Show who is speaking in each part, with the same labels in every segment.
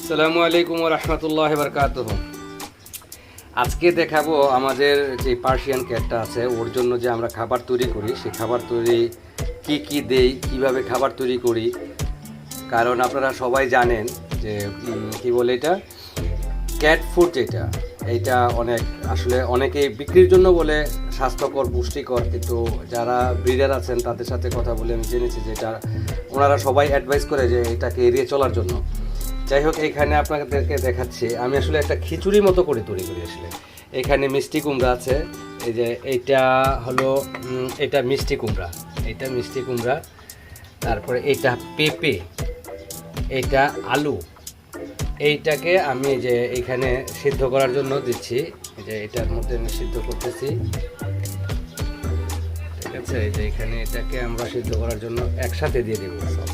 Speaker 1: আসসালামু আলাইকুম ওয়া রাহমাতুল্লাহি ওয়া বারাকাতুহু। আজকে দেখাবো আমাদের যে পার্সিয়ান ক্যাটটা আছে ওর জন্য যে আমরা খাবার তৈরি করি, সেই খাবার তৈরি কি দেই, কিভাবে খাবার তৈরি করি। কারণ আপনারা সবাই জানেন যে কি বলে এটা ক্যাট ফুড, এইটা অনেক আসলে অনেকেই বিক্রির জন্য বলে স্বাস্থ্যকর, পুষ্টিকর, কিন্তু যারা ব্রিডার আছেন তাদের সাথে কথা বলে আমি জেনেছি যে এটা ওনারা সবাই অ্যাডভাইস করে যে এটাকে এড়িয়ে চলার জন্য। যাই হোক, এইখানে আপনাদেরকে দেখাচ্ছি আমি আসলে একটা খিচুড়ি মতো করে তৈরি করি। আসলে এখানে মিষ্টি কুমড়া আছে, এই যে এইটা হলো এটা মিষ্টি কুমড়া, তারপরে এইটা পেঁপে, এইটা আলু, এইটাকে আমি যে এইখানে সিদ্ধ করার জন্য দিচ্ছি। এই যে এটার মধ্যে আমি সিদ্ধ করতেছি, ঠিক আছে। এই যে এখানে এটাকে আমরা সিদ্ধ করার জন্য একসাথে দিয়ে দেবো সব।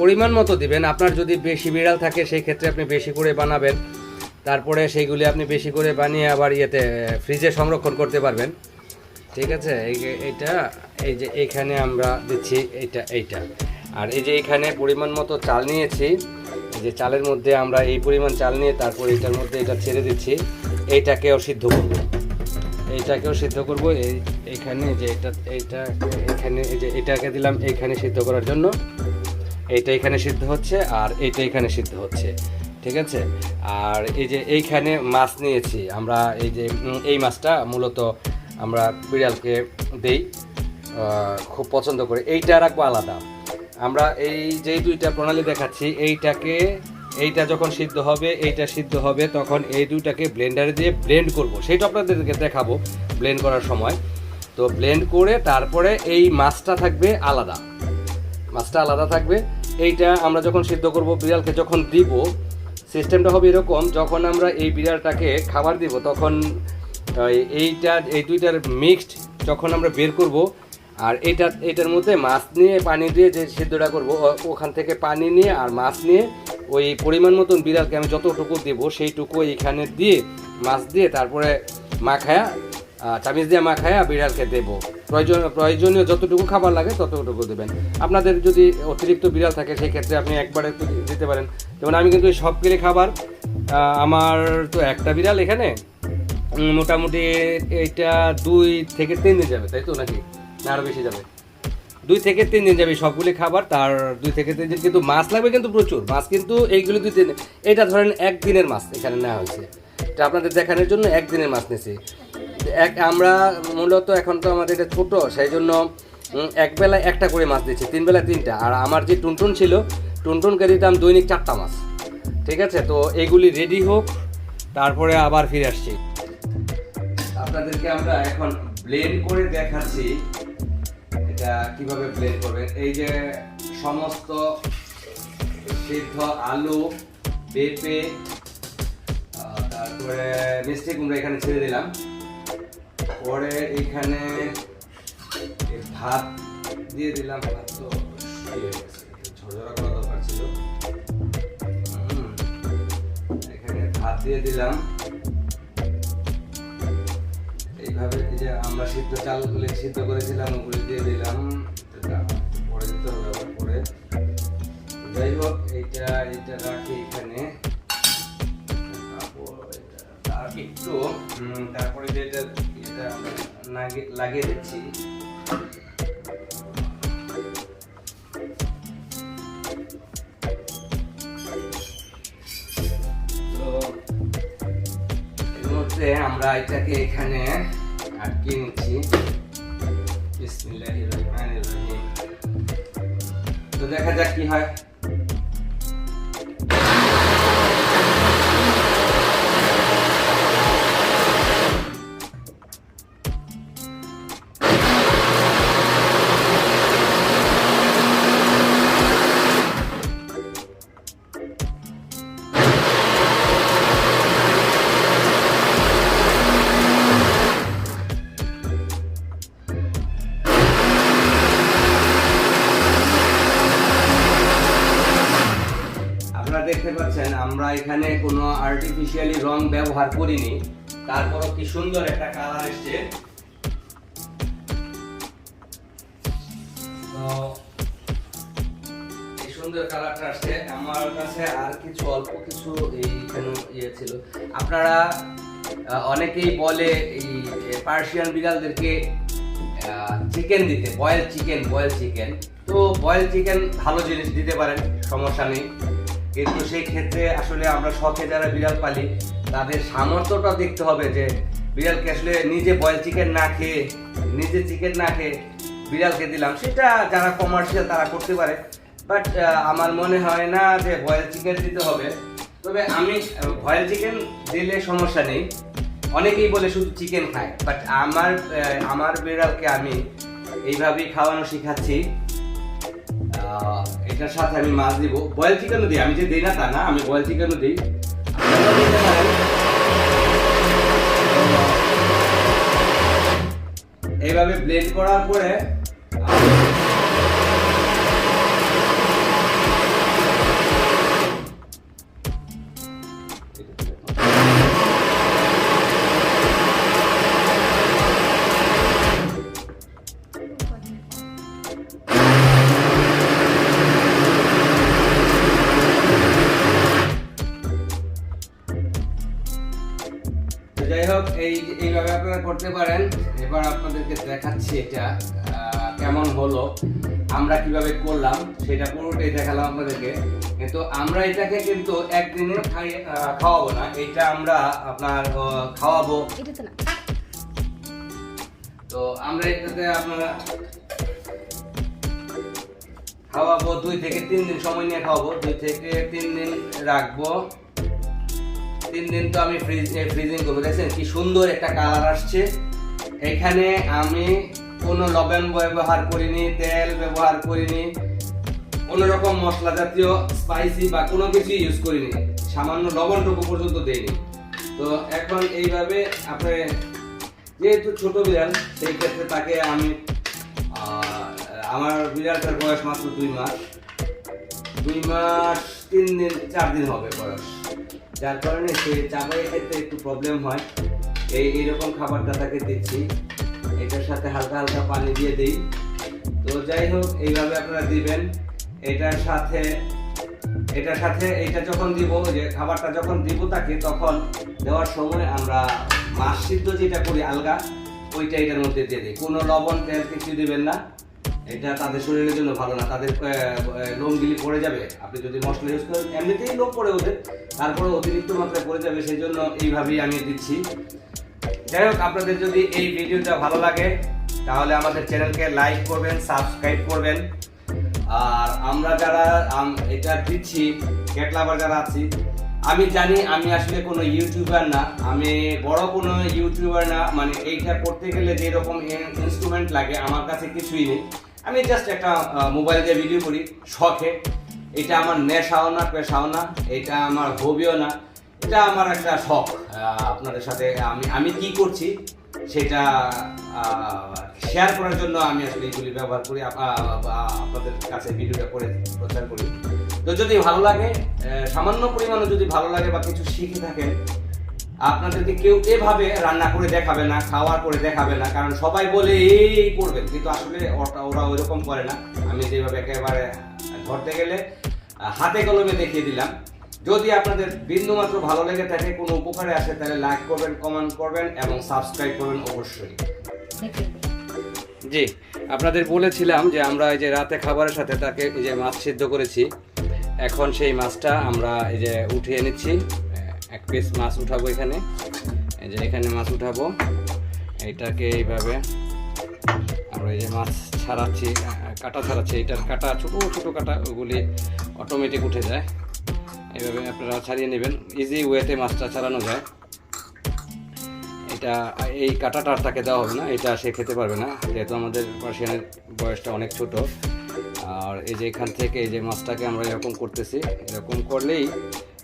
Speaker 1: পরিমাণ মতো দিবেন। আপনার যদি বেশি বিড়াল থাকে সেই ক্ষেত্রে আপনি বেশি করে বানাবেন, তারপরে সেইগুলি আপনি বেশি করে বানিয়ে আবার ফ্রিজে সংরক্ষণ করতে পারবেন, ঠিক আছে। এইটা এই যে এইখানে আমরা দিচ্ছি এইটা আর এই যে এইখানে পরিমাণ মতো চাল নিয়েছি। এই যে চালের মধ্যে আমরা এই পরিমাণ চাল নিয়ে তারপর এটার মধ্যে এটা ছেড়ে দিচ্ছি। এইটাকেও সিদ্ধ করব। এইখানে যে এইখানে এই যে এটাকে দিলাম এইখানে সিদ্ধ করার জন্য। এইটা এখানে সিদ্ধ হচ্ছে আর এইটা এখানে সিদ্ধ হচ্ছে, ঠিক আছে। আর এই যে এইখানে মাছ নিয়েছি আমরা, এই যে এই মাছটা মূলত আমরা বিড়ালকে দেই, খুব পছন্দ করে। এইটা রাখবো আলাদা। আমরা এই যে দুইটা প্রণালী দেখাচ্ছি, এইটা যখন সিদ্ধ হবে তখন এই দুইটাকে ব্লেন্ডারে দিয়ে ব্লেন্ড করব, সেইটা আপনাদেরকে দেখাবো ব্লেন্ড করার সময়। তো ব্লেন্ড করে তারপরে এই মাছটা আলাদা থাকবে। এইটা আমরা যখন সিদ্ধ করব, বিড়ালকে যখন দিব, সিস্টেমটা হবে এরকম: যখন আমরা এই বিড়ালটাকে খাবার দিব তখন এই দুইটার মিক্সড যখন আমরা বের করব, আর এটার মধ্যে মাছ নিয়ে পানি দিয়ে যে সিদ্ধটা করব, ওখান থেকে পানি নিয়ে আর মাছ নিয়ে ওই পরিমাণ মতন বিড়ালকে আমি যতটুকু দেবো সেইটুকু এইখানে দিয়ে মাছ দিয়ে তারপরে চামিচ দিয়ে মাখায়া বিড়ালকে দেবো। প্রয়োজনীয় যতটুকু খাবার লাগে ততটুকু দেবেন। আপনাদের যদি অতিরিক্ত বিড়াল থাকে সেই ক্ষেত্রে আপনি একবারে দিতে পারেন। যেমন আমি কিন্তু সব কিনে খাবার, আমার তো একটা বিড়াল এখানে, মোটামুটি এইটা 2 থেকে 3 দিন যাবে, তাই তো নাকি না আরও বেশি যাবে? 2 থেকে 3 দিন যাবে সবগুলি খাবার, তার 2 থেকে 3 দিন। কিন্তু মাছ লাগবে কিন্তু প্রচুর মাছ, কিন্তু এইগুলো 2-3 দিন। এটা ধরেন 1 দিনের মাছ এখানে নেওয়া হয়েছে, এটা আপনাদের দেখানোর জন্য 1 দিনের মাছ নিয়েছি। আমরা মূলত এখন তো আমাদের এটা ছোটো, সেই জন্য এক বেলায় একটা করে মাছ দিচ্ছি, 3 বেলায় 3টা। আর আমার যে টুনটুন ছিল, টুনটুনকে দিতাম দৈনিক 4টা মাছ, ঠিক আছে। তো এইগুলি রেডি হোক, তারপরে আবার ফিরে আসছি। আপনাদেরকে আমরা এখন ব্লেন্ড করে দেখাচ্ছি এটা কিভাবে ব্লেন্ড করবেন। এই যে সমস্ত সিদ্ধ আলু, পেঁপে, তারপরে মিষ্টি কুমড়া এখানে ছেড়ে দিলাম। পরে এইখানে ভাত দিয়ে দিলাম। ভাত তো ঝরঝরা করা দরকার ছিল, এখানে ভাত দিয়ে দিলাম। এইভাবে এই যে আমরা চালগুলি সিদ্ধ করেছিলাম ওগুলি দিয়ে দিলাম। পরে দিতে হবে আবার পরে। যাই হোক, এইটা রাখি এখানে একটু, তারপরে এটা আমরা লাগিয়ে দিচ্ছি। তো এর মধ্যে আমরা এটাকে এখানে আটকে নিচ্ছি। বিসমিল্লাহির রহমানির রহিম। তো দেখা যাক কি হয়। দেখতে পাচ্ছেন আমরা এখানে কোনো আর্টিফিশিয়ালি রং ব্যবহার করিনি, তারপরও কি সুন্দর একটা কালার এসছে। তো এই সুন্দর কালারটা আসছে। আমার কাছে আর কিছু অল্প কিছু এইখানে ইয়ে ছিল। আপনারা অনেকেই বলে এই পার্সিয়ান বিড়ালদেরকে চিকেন দিতে, বয়েল চিকেন। তো বয়েল চিকেন ভালো জিনিস দিতে পারেন, সমস্যা নেই, কিন্তু সেই ক্ষেত্রে আসলে আমরা শখে যারা বিড়াল পালি তাদের সামর্থ্যটা দেখতে হবে যে বিড়ালকে আসলে নিজে বয়েল চিকেন না খেয়ে, নিজে চিকেন না খেয়ে বিড়ালকে দিলাম, সেটা যারা কমার্শিয়াল তারা করতে পারে। বাট আমার মনে হয় না যে বয়েল চিকেন দিতে হবে। তবে আমি বয়েল চিকেন দিলে সমস্যা নেই, অনেকেই বলে শুধু চিকেন খায়, বাট আমার বিড়ালকে আমি এইভাবেই খাওয়ানো শিখাচ্ছি। এটার সাথে আমি মাছ দিব, বয়েল চিকেনও দিই, আমি যে দিই না তা না, আমি বয়েল চিকেনও দিই। এইভাবে ব্লেন্ড করার পরে যাই হোক এইভাবে আপনারা করতে পারেন। এবার আপনাদেরকে দেখাচ্ছি এটা কেমন হলো, আমরা কিভাবে করলাম সেটা পুরোটাই দেখালাম আপনাদেরকে। কিন্তু আমরা এটাকে কিন্তু একদিনে খাওয়াবো না, এটা আমরা আপনার খাওয়াবো। তো আমরা এটাতে আপনারা খাওয়াবো 2 থেকে 3 দিন সময় নিয়ে খাওয়াবো, 2 থেকে 3 দিন রাখবো। 3 দিন তো আমি ফ্রিজিং করবো। দেখছেন কি সুন্দর একটা কালার আসছে। এখানে আমি কোনো লবণ ব্যবহার করিনি, তেল ব্যবহার করিনি, কোনো রকম মশলা জাতীয় স্পাইসি বা কোনো কিছু ইউজ করিনি, সামান্য লবণটুকু পর্যন্ত দেইনি। তো এখন এইভাবে আপনি, যেহেতু ছোট বিড়াল সেই ক্ষেত্রে তাকে আমি আমার বিড়ালটার বয়স মাত্র 2 মাস 3 দিন 4 দিন হবে বয়স, যার কারণে সে চাবাই খেতে একটু প্রবলেম হয়। এইরকম খাবারটা তাকে দিচ্ছি, এটার সাথে হালকা হালকা পানি দিয়ে দিই। তো যাই হোক এইভাবে আপনারা দিবেন। এটার সাথে এটা যখন দিব, যে খাবারটা যখন দিব তাকে, তখন দেওয়ার সময় আমরা মাছ সিদ্ধ যেটা করি আলগা, ওইটা এটার মধ্যে দিয়ে দিই। কোনো লবণ তেল কিছু দিবেন না, এটা তাদের শরীরের জন্য ভালো না, তাদের লোমগুলি পড়ে যাবে। আপনি যদি মশলা ইউজ করেন এমনিতেই লোম পড়ে ওদের, তারপরে অতিরিক্ত মাত্রায় পড়ে যাবে, সেই জন্য এইভাবেই আমি দিচ্ছি। যাই হোক, আপনাদের যদি এই ভিডিওটা ভালো লাগে তাহলে আমাদের চ্যানেলকে লাইক করবেন, সাবস্ক্রাইব করবেন। আর আমরা যারা এটা দিচ্ছি, ক্যাট লাভার যারা আছি, আমি জানি আমি আসলে কোনো ইউটিউবার না, আমি বড় কোনো ইউটিউবার না, মানে এইটা করতে গেলে যেরকম ইনস্ট্রুমেন্ট লাগে আমার কাছে কিছুই নেই। আমি জাস্ট একটা মোবাইল দিয়ে ভিডিও করি শখে। এটা আমার নেশাও না, পেশাও না, এটা আমার হবিও না, এটা আমার একটা শখ। আপনাদের সাথে আমি কি করছি সেটা শেয়ার করার জন্য আমি আসলে এইগুলি ব্যবহার করি, আপনাদের কাছে ভিডিওটা করে প্রচার করি। তো যদি ভালো লাগে, সামান্য পরিমাণে যদি ভালো লাগে বা কিছু শিখে থাকেন, আপনাদেরকে কেউ এভাবে রান্না করে দেখাবে না, খাওয়া করে দেখাবে না, কারণ সবাই বলে এই করবেন, কিন্তু আসলে ওরা ওইরকম করে না। আমি যেভাবে একেবারে ধরতে গেলে হাতে কলমে দেখিয়ে দিলাম। যদি আপনাদের বিন্দুমাত্র ভালো লেগে থাকে, কোনো উপকারে আসে, তাহলে লাইক করবেন, কমেন্ট করবেন এবং সাবস্ক্রাইব করবেন অবশ্যই। জি, আপনাদের বলেছিলাম যে আমরা এই যে রাতে খাবারের সাথে তাকে এই যে মাছ সিদ্ধ করেছি, এখন সেই মাছটা আমরা এই যে উঠিয়ে নিচ্ছি। 1 পিস মাছ উঠাবো এখানে, এই যে এখানে মাছ উঠাবো। এইটাকে এইভাবে আমরা এই যে মাছ ছাড়াচ্ছি, কাটা ছাড়াচ্ছি। এটার কাটা ছোটো ছোটো কাটা, ওগুলি অটোমেটিক উঠে যায়। এইভাবে আপনারা ছাড়িয়ে নেবেন, ইজি ওয়েতে মাছটা ছাড়ানো যায়। এটা এই কাটাটা আর তাকে দেওয়া হবে না, এটা সে খেতে পারবে না, যেহেতু আমাদের পার্সিয়ানের বয়সটা অনেক ছোট। আর এই যে এখান থেকে এই যে মাছটাকে আমরা এরকম করতেছি, এরকম করলেই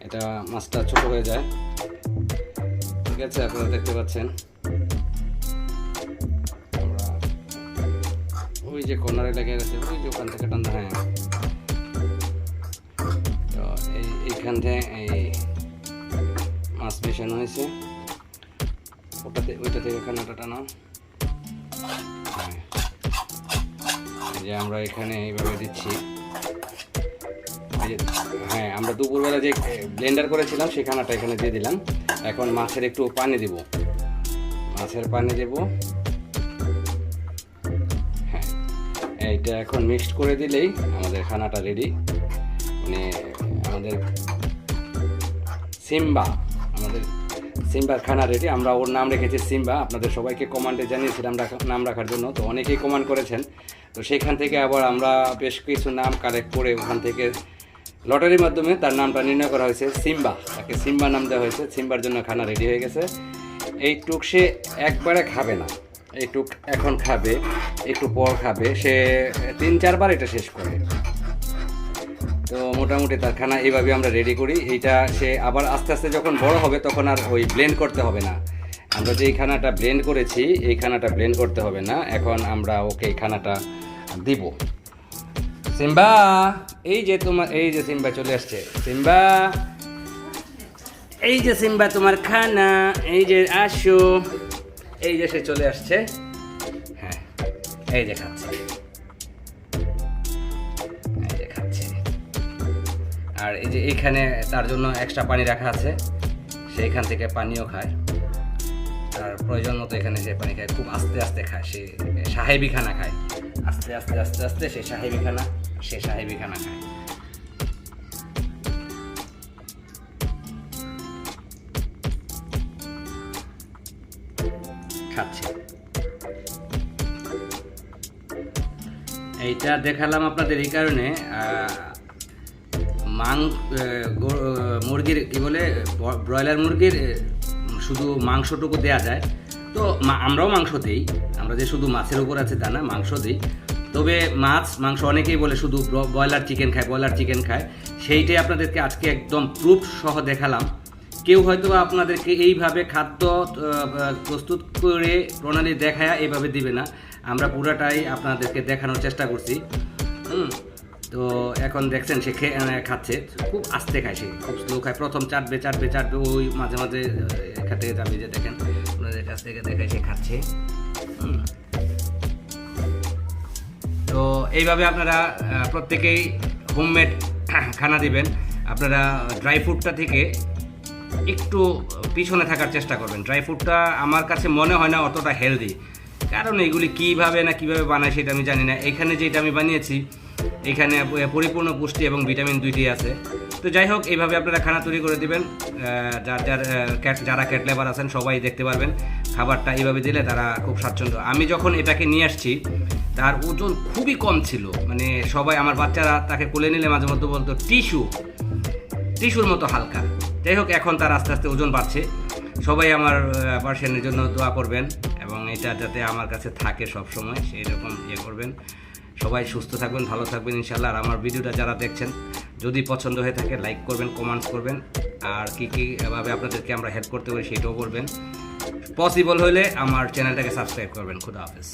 Speaker 1: এটা মাছটা ছোট হয়ে যায়। ঠিক আছে, আপনারা দেখতে পাচ্ছেন। আমরা ওই যে কর্নারে লেগে গেছে, ওই যে ওখান থেকে টান, হ্যাঁ। তো এইখান থেকে এই মাছ মেশানো হয়েছে, ওইটা থেকে কানাটা টানা, যে আমরা এখানে এইভাবে দিচ্ছি। হ্যাঁ, আমরা দুপুরবেলা যে ব্লেন্ডার করেছিলাম সেই খানাটা এখানে দিয়ে দিলাম। এখন মাছের একটু পানি দেব, মাছের পানি দেব। হ্যাঁ, এইটা এখন মিক্সড করে দিলেই আমাদের খানাটা রেডি। মানে আমাদের সিম্বার খানা রেডি। আমরা ওর নাম রেখেছি সিম্বা। আপনাদের সবাইকে কমান্ডে জানিয়েছিলাম নাম রাখার জন্য, তো অনেকেই কমান্ড করেছেন। তো সেখান থেকে আবার আমরা বেশ কিছু নাম কালেক্ট করে ওখান থেকে লটারির মাধ্যমে তার নামটা নির্ণয় করা হয়েছে সিম্বা। তাকে সিম্বা নাম দেওয়া হয়েছে। সিম্বার জন্য খানা রেডি হয়ে গেছে। এইটুক সে একবারে খাবে না, এইটুক এখন খাবে, একটু পর খাবে। সে 3-4 বার এটা শেষ করে। তো মোটামুটি তার খানা এইভাবে আমরা রেডি করি। এইটা সে আবার আস্তে আস্তে যখন বড় হবে তখন আর ওই ব্লেন্ড করতে হবে না। আমরা যে এই খানাটা ব্লেন্ড করেছি এই খানাটা ব্লেন্ড করতে হবে না। এখন আমরা ওকে এই খানাটা দিব। সিম্বা, এই যে সিম্বা চলে আসছে। সিম্বা, এই যে সিম্বা তোমার খানা, এই যে আসো, এই যে সে চলে আসছে। হ্যাঁ, এই যে খাচ্ছে, এই যে খাচ্ছে। আর এই যে এইখানে তার জন্য এক্সট্রা পানি রাখা আছে, সেইখান থেকে পানিও খায়। তার প্রয়োজন মতো এখানে সে পানি খায়, খুব আস্তে আস্তে খায়। সে সাহেবি খানা খায়, আস্তে আস্তে আস্তে আস্তে সে সাহেবি খানা খায়। খাচ্ছে। এইটা দেখালাম আপনাদের এই কারণে, মুরগির কি বলে, ব্রয়লার মুরগির শুধু মাংসটুকু দেয়া যায়। তো আমরাও মাংস দিই, আমরা যে শুধু মাছের উপর আছে তা না, মাংস দিই। তবে মাংস অনেকেই বলে শুধু ব্রয়লার চিকেন খায়। সেইটাই আপনাদেরকে আজকে একদম প্রুফ সহ দেখালাম। কেউ হয়তো আপনাদেরকে এইভাবে খাদ্য প্রস্তুত করে প্রণালী দেখায় এইভাবে দিবে না। আমরা পুরাটাই আপনাদেরকে দেখানোর চেষ্টা করছি। তো এখন দেখছেন সে খাচ্ছে, খুব আস্তে খায়, সে খুব স্লো খায়। প্রথম চাটবে, ওই মাঝে মাঝে খেতে যাবে। যে দেখেন আপনাদের কাছ থেকে দেখায় সে খাচ্ছে। তো এইভাবে আপনারা প্রত্যেকেই হোমমেড খানা দিবেন। আপনারা ড্রাই ফ্রুটটা থেকে একটু পিছনে থাকার চেষ্টা করবেন। ড্রাই ফ্রুটটা আমার কাছে মনে হয় না অতটা হেলদি, কারণ এগুলি কীভাবে বানায় সেটা আমি জানি না। এখানে যেটা আমি বানিয়েছি এখানে পরিপূর্ণ পুষ্টি এবং ভিটামিন 2টি আছে। তো যাই হোক, এইভাবে আপনারা খানা তৈরি করে দিবেন। যারা ক্যাট লেবার আছেন সবাই দেখতে পারবেন খাবারটা এইভাবে দিলে তারা খুব স্বাচ্ছন্দ্য। আমি যখন এটাকে নিয়ে আসছি তার ওজন খুবই কম ছিল। মানে সবাই, আমার বাচ্চারা তাকে কোলে নিলে মাঝে মধ্যে বলতো টিস্যুর মতো হালকা। যাই হোক, এখন তার আস্তে আস্তে ওজন বাড়ছে। সবাই আমার পার্সিয়ানের জন্য দোয়া করবেন এবং এটা যাতে আমার কাছে থাকে সব সময়, সেই রকম করবেন। সবাই সুস্থ থাকবেন, ভালো থাকবেন ইনশাল্লাহ। আর আমার ভিডিওটা যারা দেখছেন যদি পছন্দ হয়ে থাকে লাইক করবেন, কমেন্টস করবেন। আর কীভাবে আপনাদেরকে আমরা হেল্প করতে পারি সেটাও বলবেন। পসিবল হলে আমার চ্যানেলটাকে সাবস্ক্রাইব করবেন। খুদা হাফেজ।